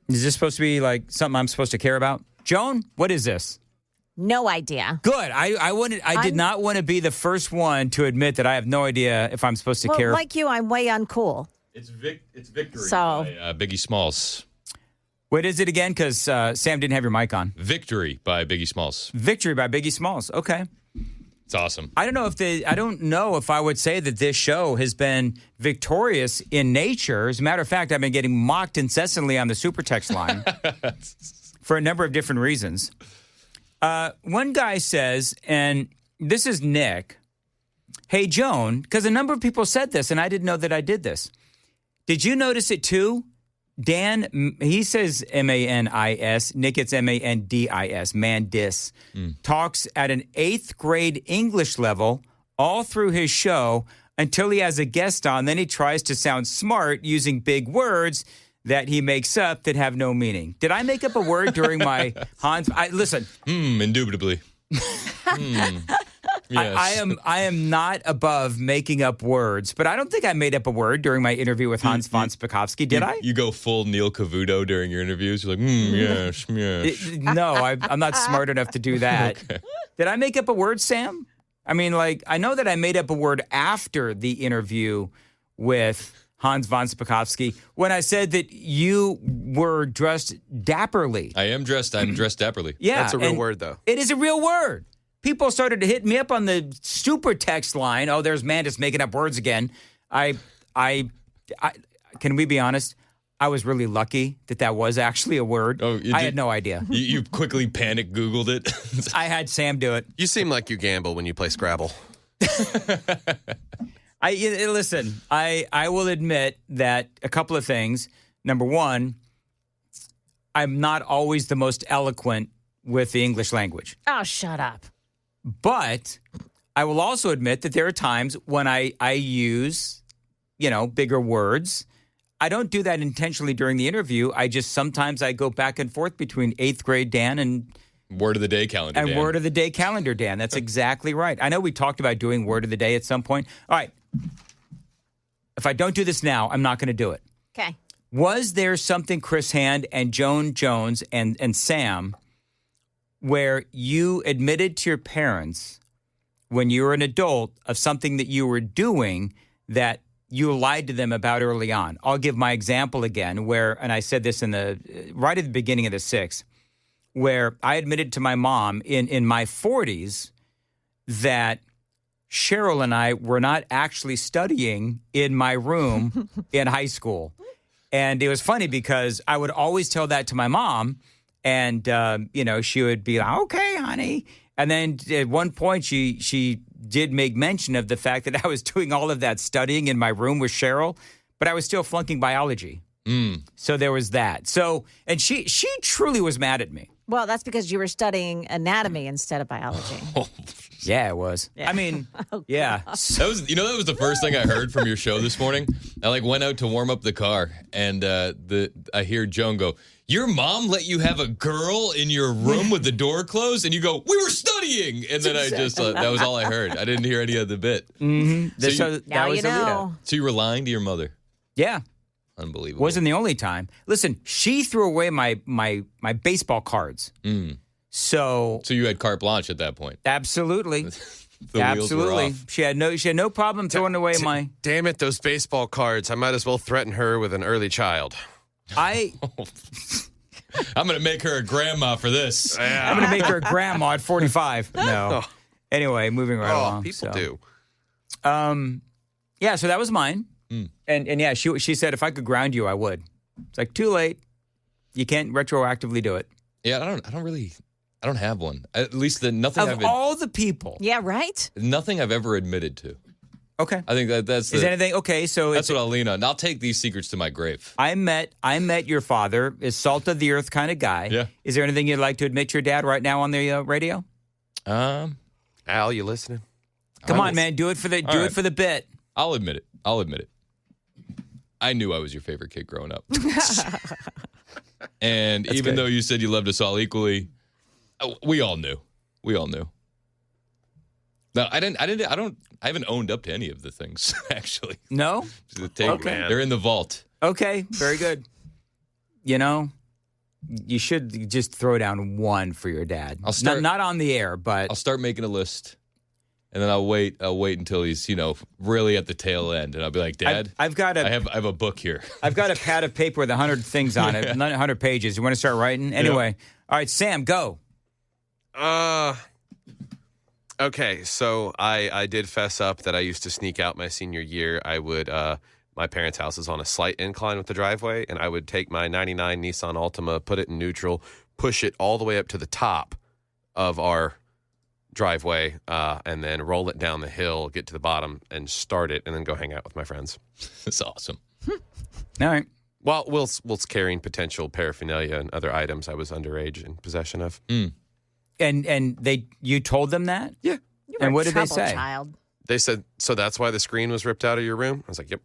Is this supposed to be like something I'm supposed to care about? Joan, what is this? No idea. Good. I did not want to be the first one to admit that I have no idea if I'm supposed to care. Like you, I'm way uncool. It's Victory So- by Biggie Smalls. What is it again? Because Sam didn't have your mic on. Victory by Biggie Smalls. Victory by Biggie Smalls. Okay. It's awesome. I don't know if I would say that this show has been victorious in nature. As a matter of fact, I've been getting mocked incessantly on the super text line for a number of different reasons. One guy says, and this is Nick, hey, Joan, because a number of people said this, and I didn't know that I did this. Did you notice it too? Dan, he says M-A-N-I-S. Nick, it's M-A-N-D-I-S, Mandis. Talks at an 8th grade English level all through his show until he has a guest on. Then he tries to sound smart using big words that he makes up that have no meaning. Did I make up a word during my Hans? Listen. Indubitably. Yes. I am not above making up words, but I don't think I made up a word during my interview with Hans von Spakovsky, did I? You go full Neil Cavuto during your interviews. You're like, yes. No, I'm not smart enough to do that. Okay. Did I make up a word, Sam? I mean, like, I know that I made up a word after the interview with Hans von Spakovsky when I said that you were dressed dapperly. I'm dressed dapperly. Yeah. That's a real word, though. It is a real word. People started to hit me up on the super text line. Oh, there's Mandis making up words again. I can we be honest? I was really lucky that was actually a word. Oh, I had no idea. You quickly panic Googled it. I had Sam do it. You seem like you gamble when you play Scrabble. Listen, I will admit that a couple of things. Number one, I'm not always the most eloquent with the English language. Oh, shut up. But I will also admit that there are times when I use, bigger words. I don't do that intentionally during the interview. Sometimes I go back and forth between 8th grade Dan and Word of the Day calendar, and Dan. Word of the Day calendar, Dan. That's exactly right. I know we talked about doing Word of the Day at some point. All right. If I don't do this now, I'm not going to do it. Okay. Was there something, Chris Hand and Joan Jones and Sam, where you admitted to your parents when you were an adult of something that you were doing that you lied to them about early on? I'll give my example again and I said this right at the beginning of the 6th, where I admitted to my mom in my 40s that Cheryl and I were not actually studying in my room in high school. And it was funny because I would always tell that to my mom. And, she would be like, okay, honey. And then at one point, she did make mention of the fact that I was doing all of that studying in my room with Cheryl, but I was still flunking biology. So there was that. So, and she truly was mad at me. Well, that's because you were studying anatomy instead of biology. Yeah, it was. Yeah. I mean, yeah. That was the first thing I heard from your show this morning. I went out to warm up the car, and I hear Joan go, "Your mom let you have a girl in your room with the door closed?" And you go, "We were studying." And then I just that was all I heard. I didn't hear any of the bit. Mm-hmm. Now you know. So you were lying to your mother? Yeah. Unbelievable. Wasn't the only time. Listen, she threw away my baseball cards. So you had carte blanche at that point. Absolutely. Wheels were off. She had no problem throwing away my. Damn it, those baseball cards. I might as well threaten her with an early child. I'm going to make her a grandma for this. I'm going to make her a grandma at 45. No. Anyway, moving right along. People do. Yeah, so that was mine. And yeah, she said if I could ground you, I would. It's like, too late. You can't retroactively do it. Yeah, I don't have one. At least nothing of all the people. Yeah, right? Nothing I've ever admitted to. Okay. I think that's is anything okay? So that's what I'll lean on. I'll take these secrets to my grave. I met your father, is salt of the earth kind of guy. Yeah. Is there anything you'd like to admit to your dad right now on the radio? Al, you listening? Come on, man, do it for the bit. I'll admit it. I knew I was your favorite kid growing up. And that's even though you said you loved us all equally, we all knew. No, I haven't owned up to any of the things, actually. No? Okay. They're in the vault. Okay, very good. you should just throw down one for your dad. I'll start- not on the air, but I'll start making a list, and then I'll wait until he's really at the tail end, and I'll be like, Dad, I have a book here. I've got a pad of paper with 100 things on it, 100 pages. You want to start writing? Anyway, All right, Sam, go. Okay, so I did fess up that I used to sneak out my senior year. I would, my parents' house is on a slight incline with the driveway, and I would take my 99 Nissan Altima, put it in neutral, push it all the way up to the top of our driveway, and then roll it down the hill, get to the bottom, and start it, and then go hang out with my friends. That's awesome. All right. Well, whilst carrying potential paraphernalia and other items I was underage in possession of. And you told them that? Yeah. You were And what a did they troubled say? child. They said, so that's why the screen was ripped out of your room? I was like, yep.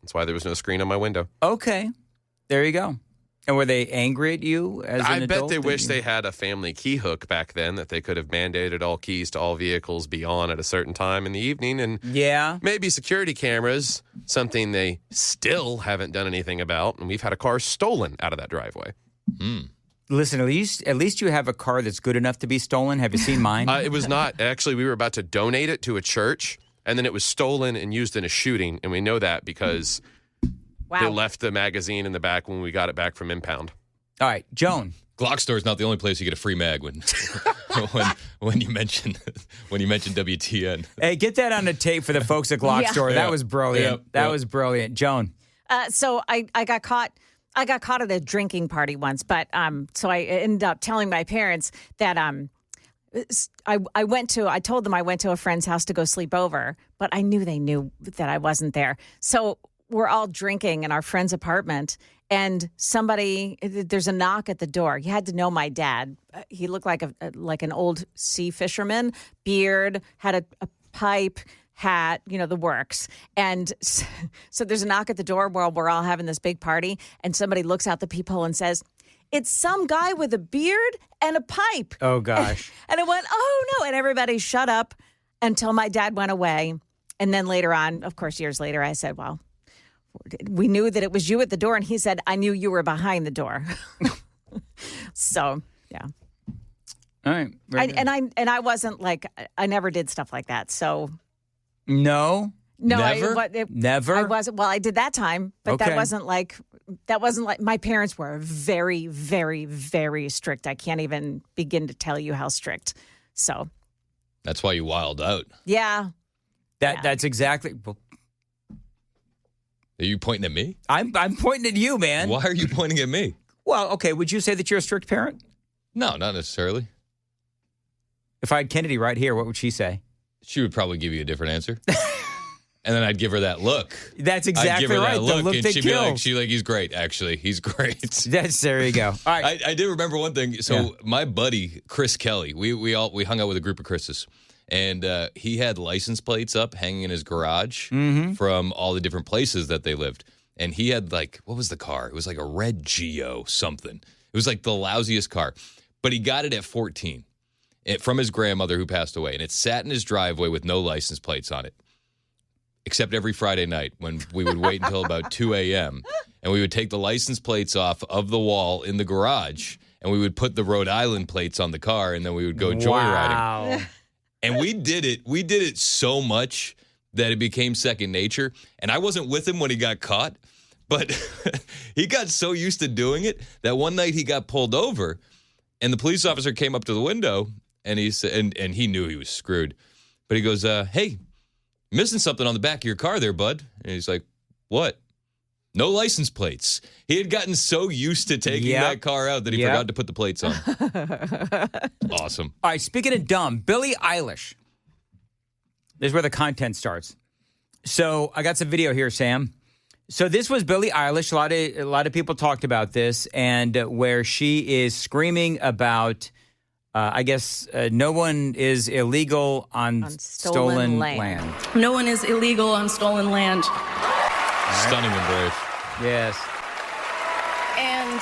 That's why there was no screen on my window. Okay. There you go. And were they angry at you as an I bet adult? they wish they had a family key hook back then that they could have mandated all keys to all vehicles be on at a certain time in the evening. And Yeah. maybe security cameras, something they still haven't done anything about. And we've had a car stolen out of that driveway. Listen, at least you have a car that's good enough to be stolen. Have you seen mine? It was not. Actually, we were about to donate it to a church, and then it was stolen and used in a shooting. And we know that because they left the magazine in the back when we got it back from impound. All right, Joan. Glock store is not the only place you get a free mag when you mention WTN. Hey, get that on the tape for the folks at Glock Store. That was brilliant. That was brilliant. Joan. So I got caught. I got caught at a drinking party once, but so I ended up telling my parents that I told them I went to a friend's house to go sleep over, but I knew they knew that I wasn't there. So we're all drinking in our friend's apartment, and there's a knock at the door. You had to know my dad. He looked like an old sea fisherman, beard, had a pipe, hat, the works. And so there's a knock at the door while we're all having this big party, and somebody looks out the peephole and says, "It's some guy with a beard and a pipe." Oh, gosh. And I went, "Oh, no." And everybody shut up until my dad went away. And then later on, of course, years later, I said, "Well, we knew that it was you at the door." And he said, "I knew you were behind the door." So, yeah. All right. I wasn't like, I never did stuff like that. So. No. Never? Never? I wasn't. Well, I did that time, but Okay. that wasn't like my parents were very, very, very strict. I can't even begin to tell you how strict. So. That's why you wild out. Yeah. That's exactly. Are you pointing at me? I'm pointing at you, man. Why are you pointing at me? Well, okay. Would you say that you're a strict parent? No, not necessarily. If I had Kennedy right here, what would she say? She would probably give you a different answer. And then I'd give her that look. That's I'd exactly give her right. that look, the look and that she'd kills. be like, he's great, actually. He's great. There you go. All right. I did remember one thing. So my buddy, Chris Kelly, we hung out with a group of Chris's. And he had license plates up hanging in his garage from all the different places that they lived. And he had what was the car? It was like a red Geo something. It was like the lousiest car. But he got it at 14 from his grandmother who passed away. And it sat in his driveway with no license plates on it. Except every Friday night when we would wait until about 2 a.m. and we would take the license plates off of the wall in the garage and we would put the Rhode Island plates on the car and then we would go joyriding. Wow. And we did it so much that it became second nature. And I wasn't with him when he got caught, but he got so used to doing it that one night he got pulled over and the police officer came up to the window and he said, and he knew he was screwed. But he goes, "Hey, missing something on the back of your car there, bud." And he's like, "What?" "No license plates." He had gotten so used to taking that car out that he forgot to put the plates on. Awesome. All right, speaking of dumb, Billie Eilish. This is where the content starts. So I got some video here, Sam. So this was Billie Eilish. A lot of people talked about this, and where she is screaming about, I guess, no one is illegal on stolen land. No one is illegal on stolen land. Stunning and brave. Yes. And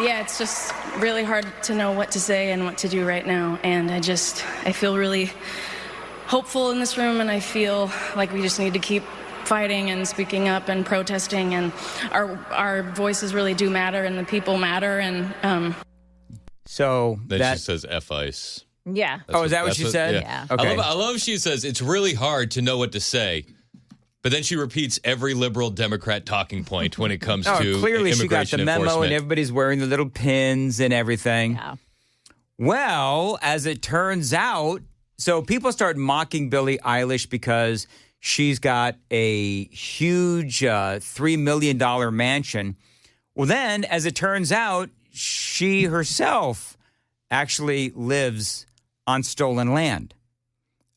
yeah, it's just really hard to know what to say and what to do right now. And I feel really hopeful in this room, and I feel like we just need to keep fighting and speaking up and protesting, and our voices really do matter, and the people matter. And So Then she says F ice. Yeah. is that what she said? Yeah. Okay. I love she says it's really hard to know what to say. But then she repeats every liberal Democrat talking point when it comes to clearly she got the immigration memo enforcement. and everybody's wearing the little pins and everything. Yeah. Well, as it turns out, so people start mocking Billie Eilish because she's got a huge $3 million mansion. Well, then, as it turns out, she herself actually lives on stolen land.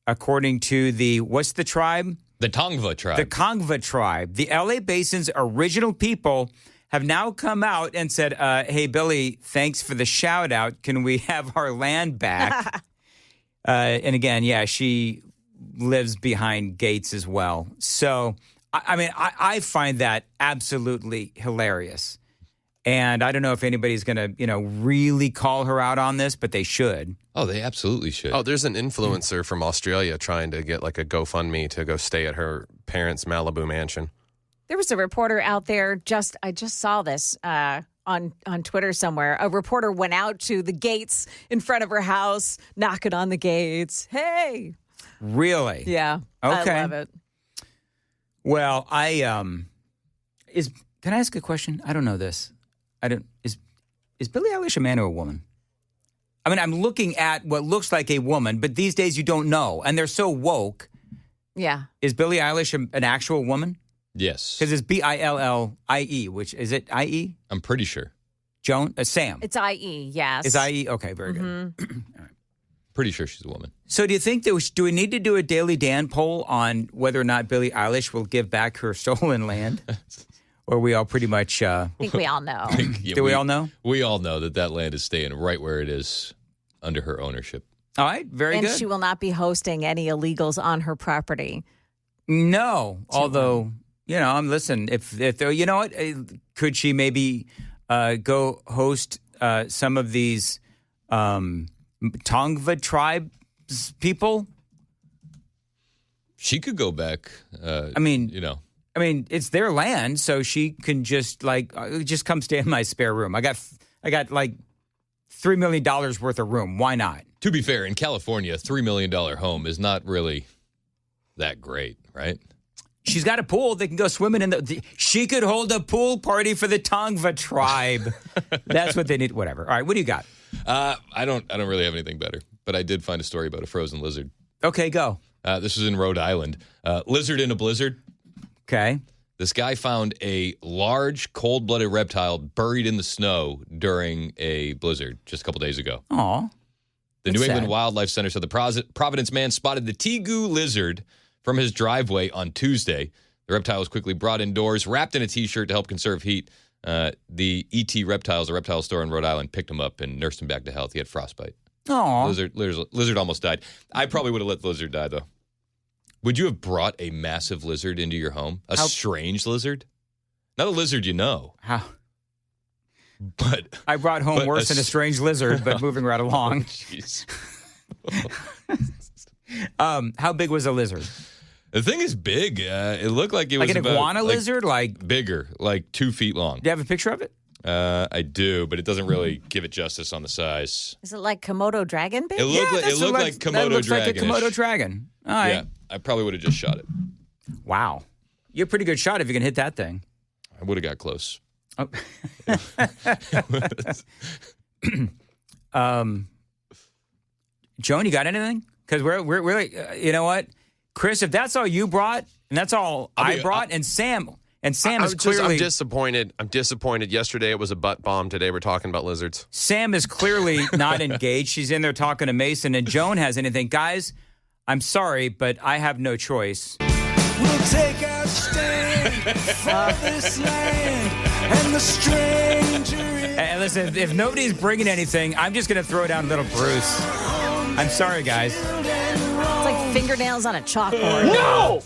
According to what's the tribe? The Tongva tribe. The Kongva tribe. The LA Basin's original people have now come out and said, hey, Billie, thanks for the shout out. Can we have our land back? And again, yeah, she lives behind gates as well. So, I find that absolutely hilarious. And I don't know if anybody's going to, really call her out on this, but they should. Oh, they absolutely should. Oh, there's an influencer from Australia trying to get like a GoFundMe to go stay at her parents' Malibu mansion. There was a reporter out there. I just saw this on Twitter somewhere. A reporter went out to the gates in front of her house, knocking on the gates. Hey, Really? yeah, Okay. I love it. Well, can I ask a question? I don't know this. Is Billie Eilish a man or a woman? I mean, I'm looking at what looks like a woman, but these days you don't know, and they're so woke. Yeah, Is Billie Eilish an actual woman? Yes. Because it's Billie, which is it IE? I'm pretty sure. Joan? Sam. it's IE. Yes, It's IE? Okay, very good. Pretty sure she's a woman. So do you think do we need to do a Daily Dan poll on whether or not Billie Eilish will give back her stolen land? Or we all pretty much... I think we all know. Yeah, do we all know? We all know that land is staying right where it is under her ownership. All right, very And good. she will not be hosting any illegals on her property. No, although listen. If you know what, could she maybe go host some of these Tongva tribe people? She could go back. It's their land, so she can just just come stay in my spare room. I got like $3 million worth of room. Why not? To be fair, in California, a $3 million home is not really that great, right? She's got a pool. They can go swimming in she could hold a pool party for the Tongva tribe. That's what they need. Whatever. All right, what do you got? I don't really have anything better, but I did find a story about a frozen lizard. Okay, go. This was in Rhode Island. Lizard in a blizzard. Okay. This guy found a large, cold-blooded reptile buried in the snow during a blizzard just a couple days ago. Aw. The That's New England sad. Wildlife Center said the Providence man spotted the tegu lizard from his driveway on Tuesday. The reptile was quickly brought indoors, wrapped in a T-shirt to help conserve heat. The E.T. Reptiles, a reptile store in Rhode Island, picked him up and nursed him back to health. He had frostbite. Aw. Lizard almost died. I probably would have let the lizard die, though. Would you have brought a massive lizard into your home? A strange lizard? Not a lizard you know. How? But I brought home worse than a strange lizard, but moving right along. jeez. How big was a lizard? The thing is big. It looked like it was Like an about, iguana lizard? Like, bigger, like 2 feet long. do you have a picture of it? I do, but it doesn't really give it justice on the size. Is it like Komodo dragon big? It looked like that's like that Komodo looks like a dragon. Komodo dragon. All right. Yeah, I probably would have just shot it. Wow. You're a pretty good shot if you can hit that thing. I would have got close. Oh. Joan, you got anything? Because we're like, you know what, Chris? If that's all you brought, and that's all I brought, and Sam is clearly I'm disappointed. I'm disappointed. Yesterday it was a butt bomb. Today we're talking about lizards. Sam is clearly not engaged. She's in there talking to Mason, and Joan has anything. Guys, I'm sorry, but I have no choice. We'll take our stand for this land and the stranger in And listen, if nobody's bringing anything, I'm just going to throw down little Bruce. I'm sorry, guys. It's like fingernails on a chalkboard. No!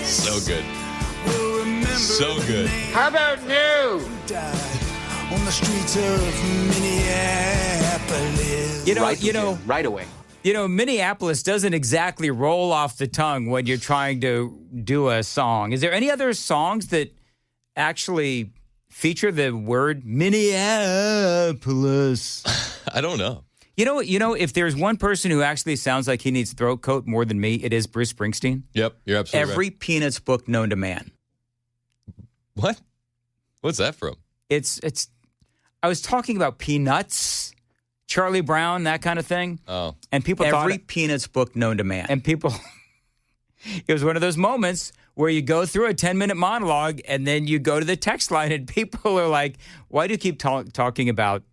So good. So good. How about you? On the streets of Minneapolis. You know, Right away. Minneapolis doesn't exactly roll off the tongue when you're trying to do a song. Is there any other songs that actually feature the word Minneapolis? I don't know. If there's one person who actually sounds like he needs throat coat more than me, it is Bruce Springsteen. Yep, you're absolutely Every right. Peanuts book known to man. What? What's that from? It's. I was talking about Peanuts, Charlie Brown, that kind of thing. Oh. And people thought every Peanuts book known to man. And people, it was one of those moments where you go through a 10-minute monologue and then you go to the text line and people are like, why do you keep talking about,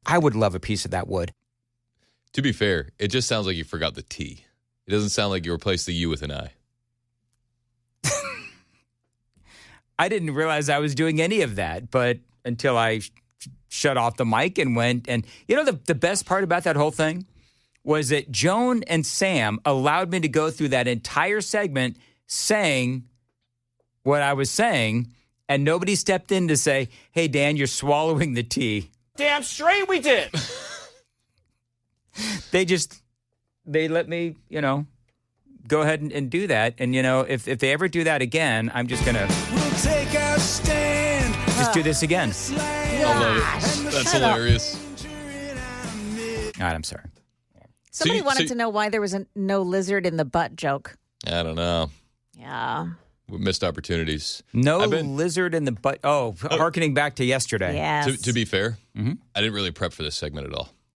I would love a piece of that wood. To be fair, it just sounds like you forgot the T. It doesn't sound like you replaced the U with an I. I didn't realize I was doing any of that, but until I shut off the mic and went. And the best part about that whole thing was that Joan and Sam allowed me to go through that entire segment saying what I was saying, and nobody stepped in to say, hey, Dan, you're swallowing the T. Damn straight we did. They let me, go ahead and do that. And, if they ever do that again, I'm just going to Take our stand. just do this again. I love it. That's hilarious. All right, I'm sorry. Somebody So you- wanted so- to know why there was no lizard in the butt joke. I don't know. Yeah. We missed opportunities. No I've been- lizard in the butt. Oh, hearkening back to yesterday. Yes. To be fair, Mm-hmm. I didn't really prep for this segment at all.